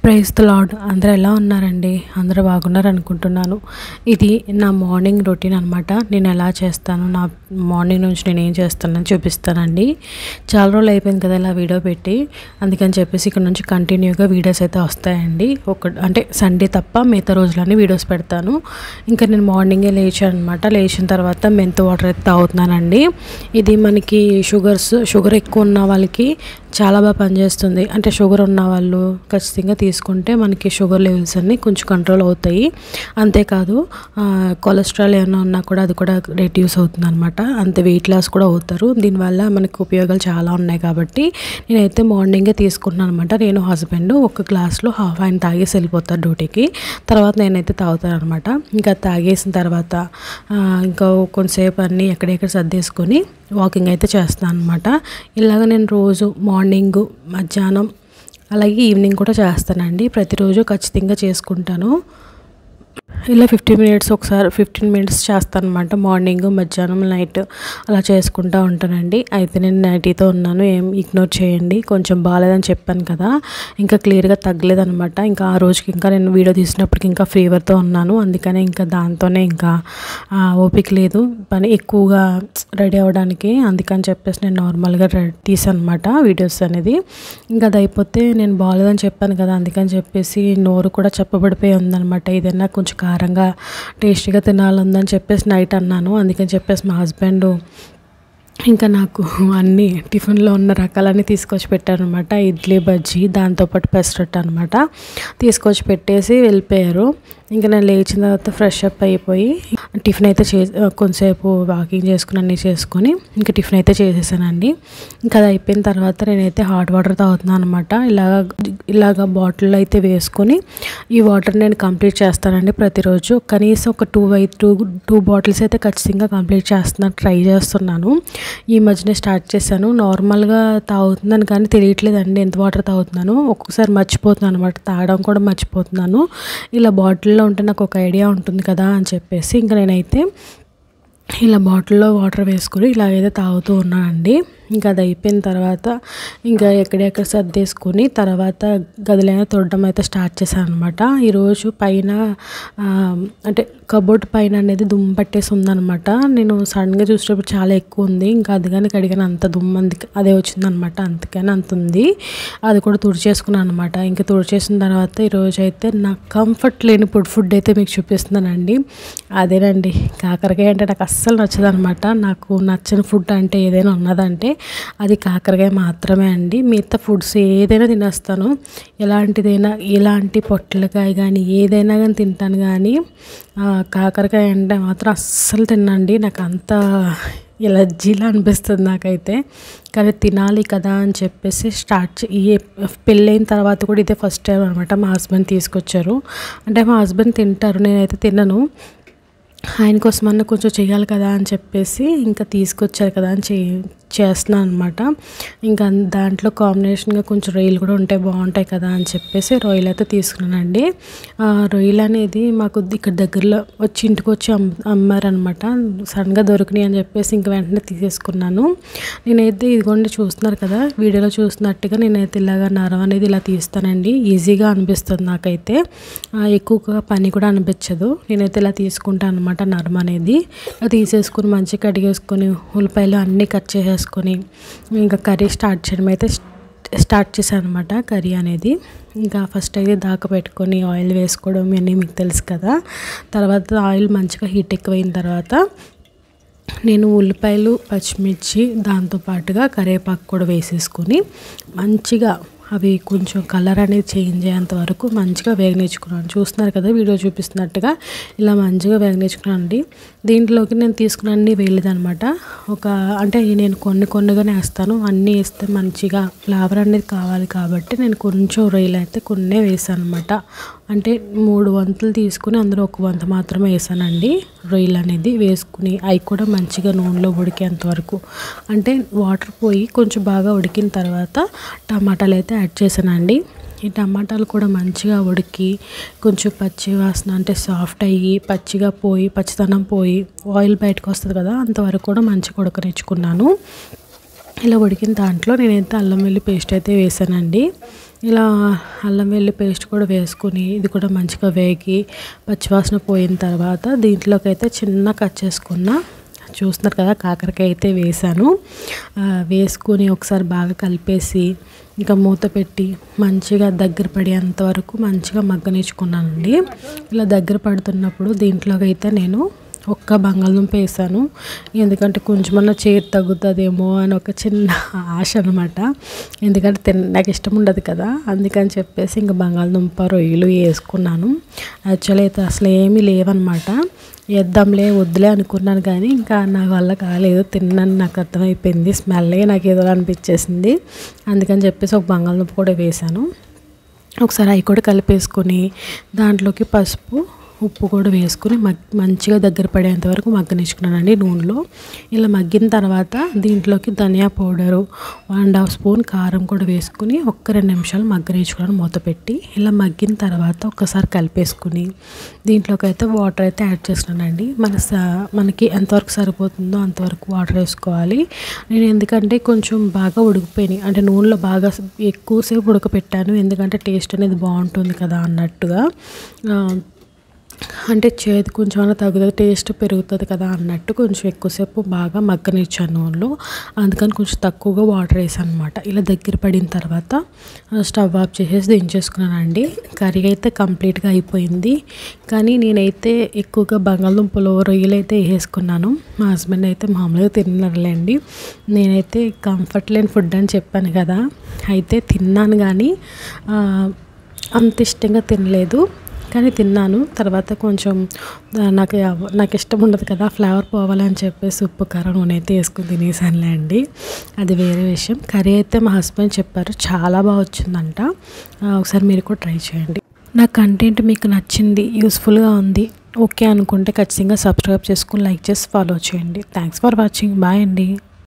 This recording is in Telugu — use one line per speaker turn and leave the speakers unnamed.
Praise the lord. అందరూ ఎలా ఉన్నారండి? అందరూ బాగున్నారు అనుకుంటున్నాను. ఇది నా మార్నింగ్ రొటీన్ అనమాట. నేను ఎలా చేస్తాను, నా మార్నింగ్ నుంచి నేను ఏం చేస్తానని చూపిస్తానండి. చాలా రోజులు అయిపోయింది కదా ఇలా వీడియో పెట్టి, అందుకని చెప్పేసి ఇక్కడ నుంచి కంటిన్యూగా వీడియోస్ అయితే వస్తాయండి. అంటే సండే తప్ప మిగతా రోజులన్నీ వీడియోస్ పెడతాను. ఇంకా నేను మార్నింగే లేచాను అనమాట. లేచిన తర్వాత మెంతు వాటర్ అయితే తాగుతున్నానండి. ఇది మనకి షుగర్ ఎక్కువ ఉన్న వాళ్ళకి చాలా బాగా పనిచేస్తుంది. అంటే షుగర్ ఉన్న వాళ్ళు ఖచ్చితంగా తీసుకుంటే మనకి షుగర్ లెవెల్స్ అన్నీ కొంచెం కంట్రోల్ అవుతాయి. అంతేకాదు కొలెస్ట్రాల్ ఏమైనా ఉన్నా కూడా అది కూడా రెడ్యూస్ అవుతుంది అనమాట. అంతే వెయిట్ లాస్ కూడా అవుతారు. దీనివల్ల మనకి ఉపయోగాలు చాలా ఉన్నాయి కాబట్టి నేనైతే మార్నింగే తీసుకుంటున్నాను అనమాట. నేను హస్బెండ్ ఒక గ్లాస్లో హాఫ్ ఆయన తాగేసి వెళ్ళిపోతారు డ్యూటీకి. తర్వాత నేనైతే తాగుతాను అనమాట. ఇంకా తాగేసిన తర్వాత ఇంకా కొంతసేపు అన్నీ ఎక్కడెక్కడ సర్దేసుకొని వాకింగ్ అయితే చేస్తాను అనమాట. ఇలాగ నేను రోజు మార్నింగ్, మధ్యాహ్నం, అలాగే ఈవినింగ్ కూడా చేస్తానండి. ప్రతిరోజు ఖచ్చితంగా చేసుకుంటాను. ఇలా 15 మినిట్స్ చేస్తాను అనమాట. మార్నింగ్, మధ్యాహ్నం, నైట్ అలా చేసుకుంటూ ఉంటానండి. అయితే నేను నైటీతో ఉన్నాను, ఏం ఇగ్నోర్ చేయండి. కొంచెం బాగాలేదని చెప్పాను కదా, ఇంకా క్లియర్గా తగ్గలేదనమాట. ఇంకా ఆ రోజుకి ఇంకా నేను వీడియో తీసినప్పటికి ఇంకా ఫీవర్తో ఉన్నాను. అందుకనే ఇంకా దాంతోనే ఇంకా ఓపిక లేదు పని ఎక్కువగా రెడీ అవ్వడానికి. అందుకని చెప్పేసి నేను నార్మల్గా తీసాను అనమాట వీడియోస్ అనేది. ఇంకా అది అయిపోతే నేను బాగాలేదని చెప్పాను కదా, అందుకని చెప్పేసి నోరు కూడా చెప్పబడిపోయి ఉందనమాట. ఏదైనా కొంచెం కారంగా టేస్టీగా తినాలని చెప్పేసి నైట్ అన్నాను. అందుకని చెప్పేసి మా హస్బెండ్ ఇంకా నాకు అన్నీ టిఫిన్లో ఉన్న రకాలన్నీ తీసుకొచ్చి పెట్టారనమాట. ఇడ్లీ, బజ్జీ, దాంతోపాటు పెసరట్టు అనమాట. తీసుకొచ్చి పెట్టేసి వెళ్ళిపోయారు. ఇంకా నేను లేచిన తర్వాత ఫ్రెష్ అప్ అయిపోయి టిఫిన్ అయితే కొంతసేపు వాకింగ్ చేసుకుని అన్నీ చేసుకొని ఇంకా టిఫిన్ అయితే చేసేసానండి. ఇంకా అది అయిపోయిన తర్వాత నేనైతే హాట్ వాటర్ తాగుతున్నాను అనమాట. ఇలాగ బాటిల్లో అయితే వేసుకొని ఈ వాటర్ నేను కంప్లీట్ చేస్తానండి ప్రతిరోజు. కనీసం ఒక టూ బాటిల్స్ అయితే ఖచ్చితంగా కంప్లీట్ ట్రై చేస్తున్నాను. ఈ మధ్యనే స్టార్ట్ చేశాను. నార్మల్గా తాగుతున్నాను కానీ తెలియట్లేదండి ఎంత వాటర్ తాగుతున్నాను. ఒక్కొక్కసారి మర్చిపోతున్నాను అనమాట, తాగడం కూడా మర్చిపోతున్నాను. ఇలా బాటిల్లో ఉంటే నాకు ఒక ఐడియా ఉంటుంది కదా అని చెప్పేసి ఇంకా నేనైతే ఇలా బాటిల్లో వాటర్ వేసుకొని ఇలాగైతే తాగుతూ ఉన్నానండి. ఇంకా అది అయిపోయిన తర్వాత ఇంకా ఎక్కడెక్కడ సర్దేసుకొని తర్వాత గదిలైనా తొడడం అయితే స్టార్ట్ చేశాను అనమాట. ఈరోజు పైన అంటే కబోర్డ్ పైన అనేది దుమ్ము పట్టేసి ఉందనమాట. నేను సడన్గా చూసేటప్పుడు చాలా ఎక్కువ ఉంది. ఇంకా అది కానీ కడిగిన అంత దుమ్ము అదే వచ్చిందనమాట. అందుకని అంత ఉంది. అది కూడా తుడిచేసుకున్నాను అనమాట. ఇంకా తుడిచేసిన తర్వాత ఈరోజు అయితే నాకు కంఫర్ట్ లేని ఫుడ్ అయితే మీకు చూపిస్తున్నానండి. అదేనండి కాకరకాయ. అంటే నాకు అస్సలు నచ్చదనమాట. నాకు నచ్చని ఫుడ్ అంటే ఏదైనా ఉన్నదంటే అది కాకరకాయ మాత్రమే అండి. మిగతా ఫుడ్స్ ఏదైనా తినేస్తాను. ఎలాంటి పొట్లకాయ కానీ ఏదైనా కానీ తింటాను, కానీ కాకరకాయ అంటే మాత్రం అస్సలు తినండి. నాకు అంత ఎలర్జీలా అనిపిస్తుంది నాకైతే. కానీ తినాలి కదా అని చెప్పేసి పెళ్ళైన తర్వాత కూడా ఇదే ఫస్ట్ టైం అనమాట మా హస్బెండ్ తీసుకొచ్చారు. అంటే మా హస్బెండ్ తింటారు, నేనైతే తినను. ఆయన కోసమన్నా కొంచెం చేయాలి కదా అని చెప్పేసి ఇంకా తీసుకొచ్చారు కదా అని చేస్తున్నాను అనమాట. ఇంకా దాంట్లో కాంబినేషన్గా కొంచెం రొయ్యలు కూడా ఉంటే బాగుంటాయి కదా అని చెప్పేసి రొయ్యలు అయితే తీసుకున్నానండి. రొయ్యలు అనేది మాకు ఇక్కడ దగ్గరలో ఇంటికి వచ్చి అమ్మారనమాట. సడన్గా దొరికినాయి అని చెప్పేసి ఇంక వెంటనే తీసేసుకున్నాను. నేనైతే ఇదిగోండి చూస్తున్నారు కదా, వీడియోలో చూస్తున్నట్టుగా నేనైతే ఇలాగ నరం అనేది ఇలా తీస్తానండి. ఈజీగా అనిపిస్తుంది నాకైతే, ఎక్కువగా పని కూడా అనిపించదు. నేనైతే ఇలా తీసుకుంటాను అనమాట. నరం అనేది తీసేసుకుని మంచిగా కడిగేసుకొని ఉల్లిపాయలు అన్నీ కట్ చేసేసుకొని ఇంకా కర్రీ స్టార్ట్ చేశాను అనమాట. కర్రీ అనేది ఇంకా ఫస్ట్ అయితే దాకా పెట్టుకొని ఆయిల్ వేసుకోవడం ఇవన్నీ మీకు తెలుసు కదా. తర్వాత ఆయిల్ మంచిగా హీట్ ఎక్కువైన తర్వాత నేను ఉల్లిపాయలు, పచ్చిమిర్చి, దాంతోపాటుగా కరివేపాకు కూడా వేసేసుకొని మంచిగా అవి కొంచెం కలర్ అనేది చేంజ్ అయ్యేంత వరకు మంచిగా వేగనిచ్చుకున్నాను. చూస్తున్నారు కదా వీడియో చూపిస్తున్నట్టుగా ఇలా మంచిగా వేగనిచ్చుకున్నానండి. దీంట్లోకి నేను తీసుకున్న అన్నీ వేయలేదనమాట. అంటే నేను కొన్నిగానే వేస్తాను. అన్నీ వేస్తే మంచిగా ఫ్లేవర్ అనేది కావాలి కాబట్టి నేను కొంచెం రొయ్యలు అయితే కొన్నే వేసాను అనమాట. అంటే 3 వంతులు తీసుకుని అందులో 1 వంతు మాత్రమే వేసానండి. రొయ్యలు అనేది వేసుకుని అవి కూడా మంచిగా నూనెలో ఉడికేంత వరకు, అంటే వాటర్ పోయి కొంచెం బాగా ఉడికిన తర్వాత టమాటాలు అయితే యాడ్ చేశానండి. ఈ టమాటాలు కూడా మంచిగా ఉడికి కొంచెం పచ్చి వాసన అంటే సాఫ్ట్ అయ్యి పచ్చితనం పోయి ఆయిల్ బయటకు వస్తుంది కదా, అంతవరకు కూడా మంచిగా ఉడకనిచ్చుకున్నాను. ఇలా ఉడికిన దాంట్లో నేనైతే అల్లం వెల్లుల్లి పేస్ట్ అయితే వేసానండి. ఇలా అల్లం వెల్లి పేస్ట్ కూడా వేసుకుని ఇది కూడా మంచిగా వేగి పచ్చివాసన పోయిన తర్వాత దీంట్లోకి అయితే చిన్న కట్ చేసుకున్న చూస్తున్నారు కదా కాకరకాయ అయితే వేసాను. వేసుకొని ఒకసారి బాగా కలిపేసి ఇంకా మూత పెట్టి మంచిగా దగ్గర పడేంత వరకు మంచిగా మగ్గనిచ్చుకున్నానండి. ఇలా దగ్గర పడుతున్నప్పుడు దీంట్లోకి అయితే నేను ఒక్క బంగాళదుంప వేసాను. ఎందుకంటే కొంచెమన్నా చేదు తగ్గుతుందేమో అని ఒక చిన్న ఆశ అనమాట. ఎందుకంటే నాకు ఇష్టం ఉండదు కదా, అందుకని చెప్పేసి ఇంకా బంగాళదుంప రొయ్యలు వేసుకున్నాను. యాక్చువల్లీ అయితే అసలు ఏమీ లేవన్నమాట. వేద్దాంలే వద్దులే అనుకున్నాను కానీ ఇంకా నా వల్ల కాలేదు. తిన్నాను, నాకు అర్థమైపోయింది. స్మెల్లే నాకు ఏదో అనిపించేసింది. అందుకని చెప్పేసి ఒక బంగాళదుంప కూడా వేసాను. ఒకసారి అవి కూడా కలిపేసుకొని దాంట్లోకి పసుపు ఉప్పు కూడా వేసుకుని మంచిగా దగ్గర పడేంత వరకు మగ్గనిచ్చుకున్నానండి నూనెలో. ఇలా మగ్గిన తర్వాత దీంట్లోకి ధనియా పౌడరు 1.5 స్పూన్ కారం కూడా వేసుకుని ఒక్క 2 నిమిషాలు మగ్గనిచ్చుకున్నాను మూత పెట్టి. ఇలా మగ్గిన తర్వాత ఒక్కసారి కలిపేసుకుని దీంట్లోకి అయితే వాటర్ అయితే యాడ్ చేస్తున్నానండి. మనకి ఎంతవరకు సరిపోతుందో అంతవరకు వాటర్ వేసుకోవాలి. నేను ఎందుకంటే కొంచెం బాగా ఉడికిపోయినాయి, అంటే నూనెలో బాగా ఎక్కువసేపు ఉడకపెట్టాను. ఎందుకంటే టేస్ట్ అనేది బాగుంటుంది కదా అన్నట్టుగా, అంటే చేదు కొంచెం అన్నా తగ్గుతుంది, టేస్ట్ పెరుగుతుంది కదా అన్నట్టు కొంచెం ఎక్కువసేపు బాగా మగ్గనిచ్చాను నూనెలో. అందుకని కొంచెం తక్కువగా వాటర్ వేసాను అనమాట. ఇలా దగ్గర పడిన తర్వాత స్టవ్ ఆఫ్ చేసేసి దించేసుకున్నానండి. కర్రీ అయితే కంప్లీట్గా అయిపోయింది. కానీ నేనైతే ఎక్కువగా బంగాళదుంపలు రొయ్యలు అయితే వేసుకున్నాను. మా హస్బెండ్ అయితే మామూలుగా తిన్నారులేండి. నేనైతే కంఫర్ట్ లేని ఫుడ్ అని చెప్పాను కదా, అయితే తిన్నాను కానీ అంత ఇష్టంగా తినలేదు. కానీ తిన్నాను. తర్వాత కొంచెం నాకు ఇష్టం ఉండదు కదా, ఫ్లేవర్ పోవాలని చెప్పేసి ఉప్పు కారం నూనె అయితే వేసుకుని తినేసానులే అండి. అది వేరే విషయం. కర్రీ అయితే మా హస్బెండ్ చెప్పారు చాలా బాగా వచ్చిందంట. ఒకసారి మీరు కూడా ట్రై చేయండి. నా కంటెంట్ మీకు నచ్చింది, యూస్ఫుల్గా ఉంది ఓకే అనుకుంటే ఖచ్చితంగా సబ్స్క్రైబ్ చేసుకుని లైక్ చేసి ఫాలో చేయండి. Thanks for watching. బాయ్ అండి.